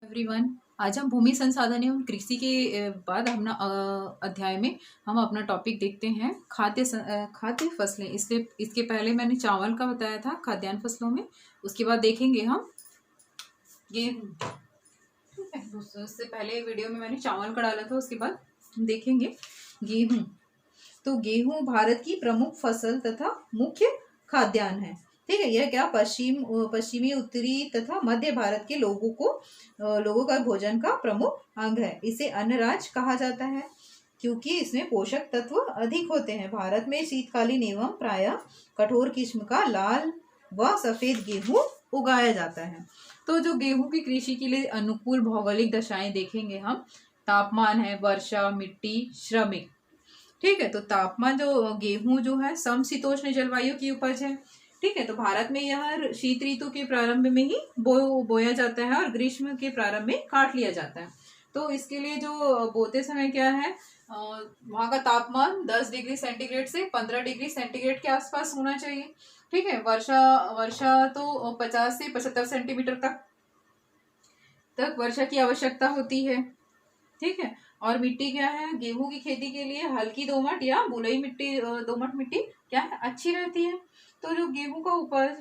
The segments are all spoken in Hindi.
एवरीवन। आज हम भूमि संसाधन एवं कृषि के बाद अपना अध्याय में हम अपना टॉपिक देखते हैं खाद्य फसलें। इसलिए इसके पहले मैंने चावल का बताया था खाद्यान्न फसलों में। उसके बाद देखेंगे हम गेहूँ। ठीक है, उससे पहले वीडियो में मैंने चावल का डाला था, उसके बाद हम देखेंगे गेहूँ। तो गेहूँ भारत की प्रमुख फसल तथा मुख्य खाद्यान्न है। ठीक है, यह क्या पश्चिमी उत्तरी तथा मध्य भारत के लोगों का भोजन का प्रमुख अंग है। इसे अन्न राज कहा जाता है क्योंकि इसमें पोषक तत्व अधिक होते हैं। भारत में शीतकालीन एवं प्रायः कठोर किस्म का लाल व सफेद गेहूं उगाया जाता है। तो जो गेहूं की कृषि के लिए अनुकूल भौगोलिक दशाएं देखेंगे हम। तापमान है, वर्षा, मिट्टी, श्रमिक। ठीक है, तो तापमान जो गेहूं जो है समशीतोष्ण जलवायु की उपज है। ठीक है, तो भारत में यह शीत ऋतु के प्रारंभ में ही बोया जाता है और ग्रीष्म के प्रारंभ में काट लिया जाता है। तो इसके लिए जो बोते समय क्या है, वहाँ का तापमान 10 डिग्री सेंटीग्रेड से 15 डिग्री सेंटीग्रेड के आसपास होना चाहिए। ठीक है, वर्षा तो 50 से 75 सेंटीमीटर तक वर्षा की आवश्यकता होती है। ठीक है, और मिट्टी क्या है, गेहूं की खेती के लिए हल्की दोमट या बलुई मिट्टी, दोमट मिट्टी क्या है, अच्छी रहती है। तो जो गेहूं का उपज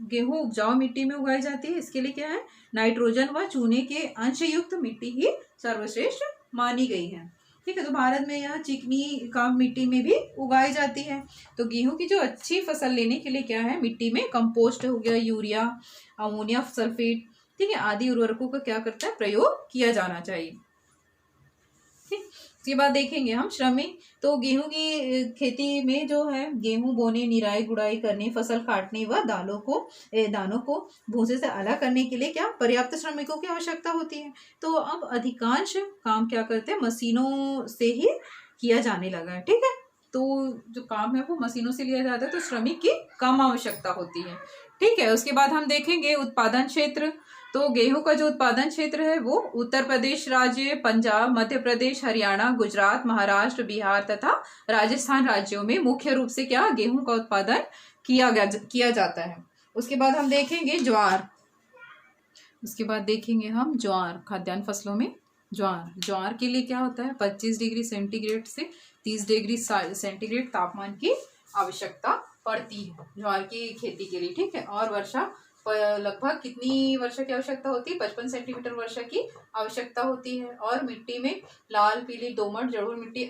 गेहूं उपजाऊ मिट्टी में उगाई जाती है। इसके लिए क्या है, नाइट्रोजन व चूने के अंशयुक्त मिट्टी ही सर्वश्रेष्ठ मानी गई है। ठीक है, तो भारत में यह चिकनी काम मिट्टी में भी उगाई जाती है। तो गेहूं की जो अच्छी फसल लेने के लिए क्या है, मिट्टी में कंपोस्ट हो गया, यूरिया, अमोनिया सल्फेट, ठीक है, आदि उर्वरकों का क्या करता है, प्रयोग किया जाना चाहिए। इसके बाद देखेंगे हम श्रमिक। तो गेहूं की खेती में जो है, गेहूं बोने, निराई गुड़ाई करने, फसल काटने व दानों को भूसे से अलग करने के लिए क्या पर्याप्त श्रमिकों की आवश्यकता होती है। तो अब अधिकांश काम क्या करते हैं, मशीनों से ही किया जाने लगा है। ठीक है, तो जो काम है वो मशीनों से लिया जाता है, तो श्रमिक की कम आवश्यकता होती है। ठीक है, उसके बाद हम देखेंगे उत्पादन क्षेत्र। तो गेहूं का जो उत्पादन क्षेत्र है वो उत्तर प्रदेश राज्य, पंजाब, मध्य प्रदेश, हरियाणा, गुजरात, महाराष्ट्र, बिहार तथा राजस्थान राज्यों में मुख्य रूप से क्या गेहूं का उत्पादन किया जाता है। उसके बाद हम देखेंगे ज्वार। ज्वार खाद्यान्न फसलों में ज्वार के लिए क्या होता है, 25 डिग्री सेंटीग्रेड से 30 डिग्री सेंटीग्रेड तापमान की आवश्यकता पड़ती है ज्वार की खेती के लिए। ठीक है, और वर्षा लगभग कितनी वर्षा की आवश्यकता होती है, 55 सेंटीमीटर वर्षा की आवश्यकता होती है। और मिट्टी में लाल, पीली, दोमट, जलोढ़ मिट्टी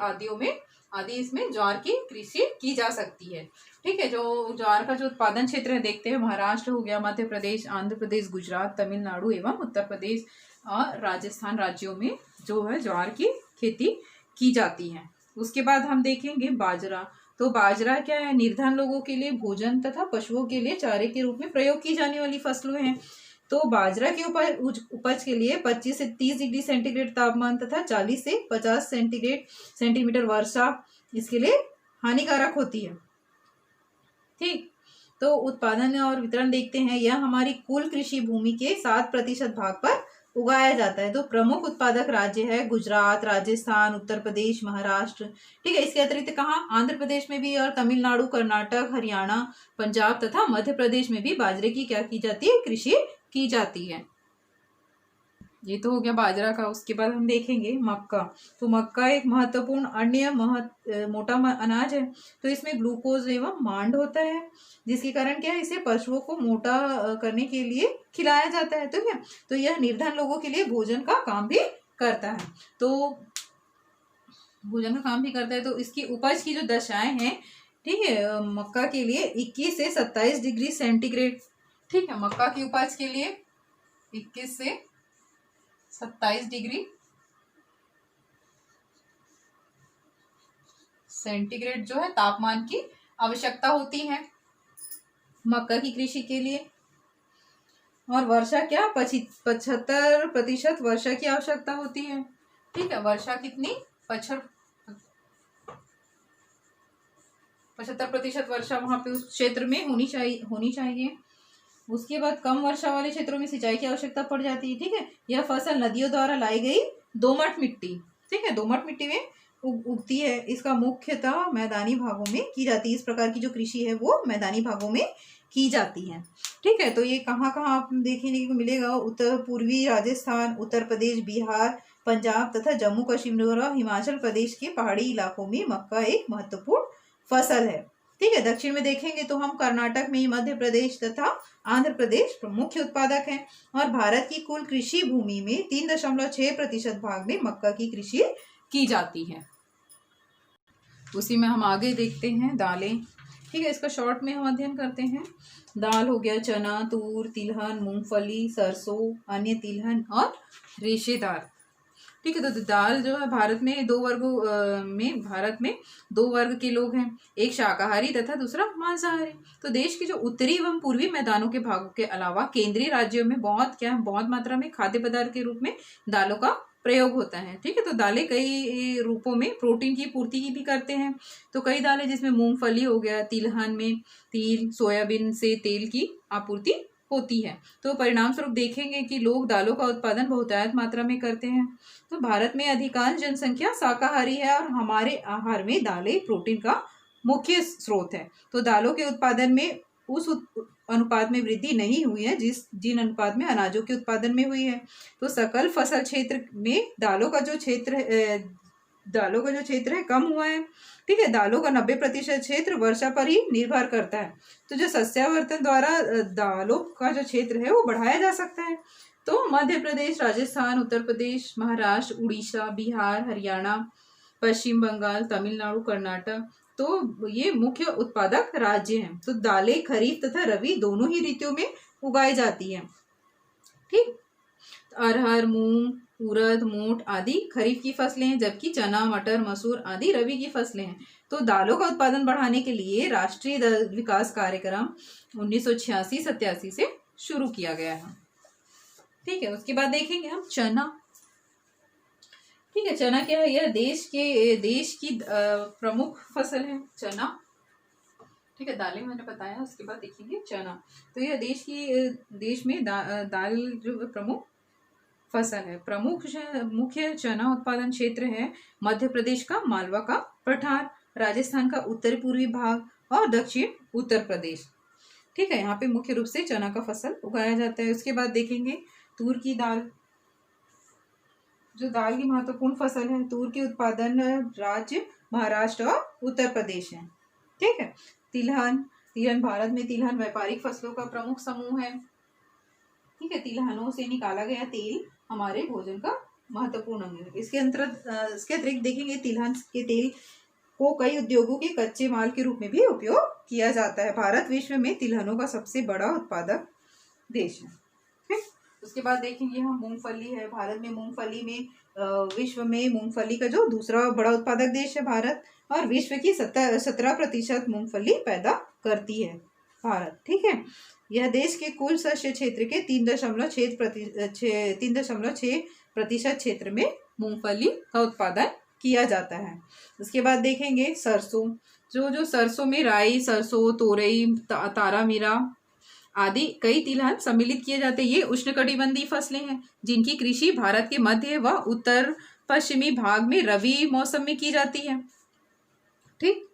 आदि इसमें ज्वार की कृषि की जा सकती है। ठीक है, जो ज्वार का जो उत्पादन क्षेत्र है देखते हैं, महाराष्ट्र हो गया, मध्य प्रदेश, आंध्र प्रदेश, गुजरात, तमिलनाडु एवं उत्तर प्रदेश और राजस्थान राज्यों में जो है ज्वार की खेती की जाती है। उसके बाद हम देखेंगे बाजरा। तो बाजरा क्या है, निर्धन लोगों के लिए भोजन तथा पशुओं के लिए चारे के रूप में प्रयोग की जाने वाली फसलें हैं। तो बाजरा की उपज के लिए 25 से 30 डिग्री सेंटीग्रेड तापमान तथा 40 से 50 सेंटीमीटर वर्षा इसके लिए हानिकारक होती है। ठीक, तो उत्पादन और वितरण देखते हैं। यह हमारी कुल कृषि भूमि के 7% भाग पर उगाया जाता है। तो प्रमुख उत्पादक राज्य है गुजरात, राजस्थान, उत्तर प्रदेश, महाराष्ट्र। ठीक है, इसके अतिरिक्त कहाँ, आंध्र प्रदेश में भी और तमिलनाडु, कर्नाटक, हरियाणा, पंजाब तथा मध्य प्रदेश में भी बाजरे की क्या की जाती है, कृषि की जाती है। ये तो हो गया बाजरा का। उसके बाद हम देखेंगे मक्का। तो मक्का एक महत्वपूर्ण अन्य मोटा अनाज है। तो इसमें ग्लूकोज एवं मांड होता है, जिसके कारण क्या है, इसे पशुओं को मोटा करने के लिए खिलाया जाता है। तो क्या, तो यह निर्धन लोगों के लिए भोजन का काम भी करता है। तो इसकी उपज की जो दशाएं हैं, ठीक है, मक्का के लिए 21 से 27 डिग्री सेंटीग्रेड। ठीक है, मक्का की उपज के लिए 21 से 27 डिग्री सेंटीग्रेड जो है तापमान की आवश्यकता होती है मक्का की कृषि के लिए। और वर्षा क्या, 75% वर्षा की आवश्यकता होती है। ठीक है, वर्षा कितनी, 75% वर्षा वहां पे उस क्षेत्र में होनी चाहिए। उसके बाद कम वर्षा वाले क्षेत्रों में सिंचाई की आवश्यकता पड़ जाती है। ठीक है, यह फसल नदियों द्वारा लाई गई दोमट मिट्टी, ठीक है, दोमट मिट्टी में उगती है, इसका मुख्यतः मैदानी भागों में की जाती है। इस प्रकार की जो कृषि है वो मैदानी भागों में की जाती है। ठीक है, तो ये कहाँ कहाँ आप देखने को मिलेगा? उत्तर पूर्वी राजस्थान, उत्तर प्रदेश, बिहार, पंजाब तथा जम्मू कश्मीर और हिमाचल प्रदेश के पहाड़ी इलाकों में मक्का एक महत्वपूर्ण फसल है। ठीक है, दक्षिण में देखेंगे तो हम कर्नाटक में, मध्य प्रदेश तथा आंध्र प्रदेश मुख्य उत्पादक हैं और भारत की कुल कृषि भूमि में 3.6% भाग में मक्का की कृषि की जाती है। उसी में हम आगे देखते हैं दालें। ठीक है, इसका शॉर्ट में हम अध्ययन करते हैं। दाल हो गया चना, तूर, तिलहन, मूंगफली, सरसों, अन्य तिलहन और रेशेदार। ठीक है, तो दाल जो है भारत में दो वर्ग के लोग हैं, एक शाकाहारी तथा दूसरा मांसाहारी। तो देश के जो उत्तरी एवं पूर्वी मैदानों के भागों के अलावा केंद्रीय राज्यों में बहुत मात्रा में खाद्य पदार्थ के रूप में दालों का प्रयोग होता है। ठीक है, तो दालें कई रूपों में प्रोटीन की पूर्ति की भी करते हैं। तो कई दालें जिसमें मूंगफली हो गया, तिलहन में तिल, सोयाबीन से तेल की आपूर्ति होती है। तो परिणाम स्वरूप देखेंगे कि लोग दालों का उत्पादन बहुतायत मात्रा में करते हैं। तो भारत में अधिकांश जनसंख्या शाकाहारी है और हमारे आहार में दालें प्रोटीन का मुख्य स्रोत है। तो दालों के उत्पादन में उस अनुपात में वृद्धि नहीं हुई है जिन अनुपात में अनाजों के उत्पादन में हुई है। तो सकल फसल क्षेत्र में दालों का जो क्षेत्र है कम हुआ है। ठीक है, दालों का 90% क्षेत्र वर्षा पर ही निर्भर करता है। तो जो सस्यावर्तन द्वारा दालों का जो क्षेत्र है वो बढ़ाया जा सकता है। तो मध्य प्रदेश, राजस्थान, उत्तर प्रदेश, महाराष्ट्र, उड़ीसा, बिहार, हरियाणा, पश्चिम बंगाल, तमिलनाडु, कर्नाटक, तो ये मुख्य उत्पादक राज्य हैं। तो दालें खरीफ तथा रबी दोनों ही ऋतुओं में उगाई जाती हैं। ठीक, अरहर, मूंग, उड़द, मोठ आदि खरीफ की फसलें हैं, जबकि चना, मटर, मसूर आदि रबी की फसलें हैं। तो दालों का उत्पादन बढ़ाने के लिए राष्ट्रीय विकास कार्यक्रम 1986-87 से शुरू किया गया है। ठीक है, उसके बाद देखेंगे हम चना। ठीक है, चना क्या है? यह देश की प्रमुख फसल है चना। ठीक है, दालें मैंने बताया, उसके बाद देखेंगे चना। तो यह देश में दाल जो प्रमुख फसल है। मुख्य चना उत्पादन क्षेत्र है मध्य प्रदेश का मालवा का पठार, राजस्थान का उत्तर पूर्वी भाग और दक्षिण उत्तर प्रदेश। ठीक है, यहाँ पे मुख्य रूप से चना का फसल उगाया जाता है। उसके बाद देखेंगे तूर की दाल, जो दाल की महत्वपूर्ण फसल है। तूर के उत्पादन राज्य महाराष्ट्र और उत्तर प्रदेश है। ठीक है, तिलहन भारत में तिलहन व्यापारिक फसलों का प्रमुख समूह है। ठीक है, तिलहनों से निकाला गया तेल हमारे भोजन का महत्वपूर्ण अंग है। इसके अतिरिक्त देखेंगे तिलहन के तेल को कई उद्योगों के कच्चे माल के रूप में भी उपयोग किया जाता है। भारत विश्व में तिलहनों का सबसे बड़ा उत्पादक देश है। ठीक, उसके बाद देखेंगे हम मूंगफली है। भारत में विश्व में मूंगफली का जो दूसरा बड़ा उत्पादक देश है भारत, और विश्व की 17% मूंगफली पैदा करती है भारत। ठीक है, यह देश के कुल शस्य क्षेत्र के 3.6% क्षेत्र में मूंगफली का उत्पादन किया जाता है। उसके बाद देखेंगे सरसों। जो सरसों में राई, सरसों, तोरई, तारामीरा आदि कई तिलहन सम्मिलित किए जाते हैं। ये उष्णकटिबंधीय फसलें हैं जिनकी कृषि भारत के मध्य व उत्तर पश्चिमी भाग में रबी मौसम में की जाती है। ठीक,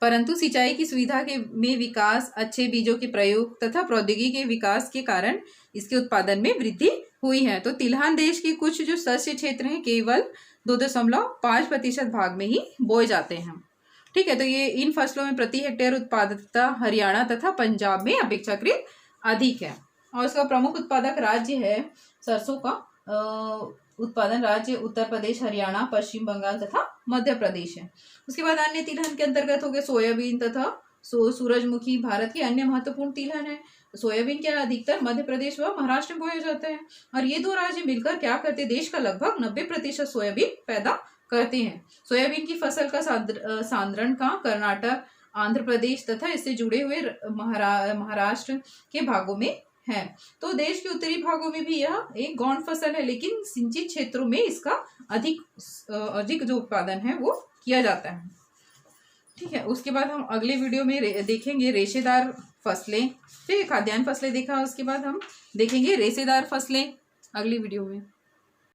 परंतु सिंचाई की सुविधा में विकास, अच्छे बीजों के प्रयोग तथा प्रौद्योगिकी के विकास के कारण इसके उत्पादन में वृद्धि हुई है। तो तिलहन देश के कुछ जो शस्य क्षेत्र हैं केवल 2.5% भाग में ही बोए जाते हैं। ठीक है, तो ये इन फसलों में प्रति हेक्टेयर उत्पादकता हरियाणा तथा पंजाब में अपेक्षाकृत अधिक है। और इसका प्रमुख उत्पादक राज्य है सरसों का उत्पादन राज्य उत्तर प्रदेश, हरियाणा, पश्चिम बंगाल तथा मध्य प्रदेश है। उसके बाद अन्य तिलहन के अंतर्गत हो गए सोयाबीन तथा सूरजमुखी भारत के अन्य महत्वपूर्ण तिलहन है। सोयाबीन क्या अधिकतर मध्य प्रदेश व महाराष्ट्र में बोया जाता है, और ये दो राज्य मिलकर क्या करते हैं, देश का लगभग 90% सोयाबीन पैदा करते हैं। सोयाबीन की फसल का सांद्रण का कर्नाटक, आंध्र प्रदेश तथा इससे जुड़े हुए महाराष्ट्र के भागों में है। तो देश के उत्तरी भागों में भी यह एक गौण फसल है, लेकिन सिंचित क्षेत्रों में इसका अधिक जो उत्पादन है वो किया जाता है। ठीक है, उसके बाद हम अगले वीडियो में देखेंगे रेशेदार फसलें। ठीक है, खाद्यान्न फसलें देखा, उसके बाद हम देखेंगे रेशेदार फसलें अगली वीडियो में।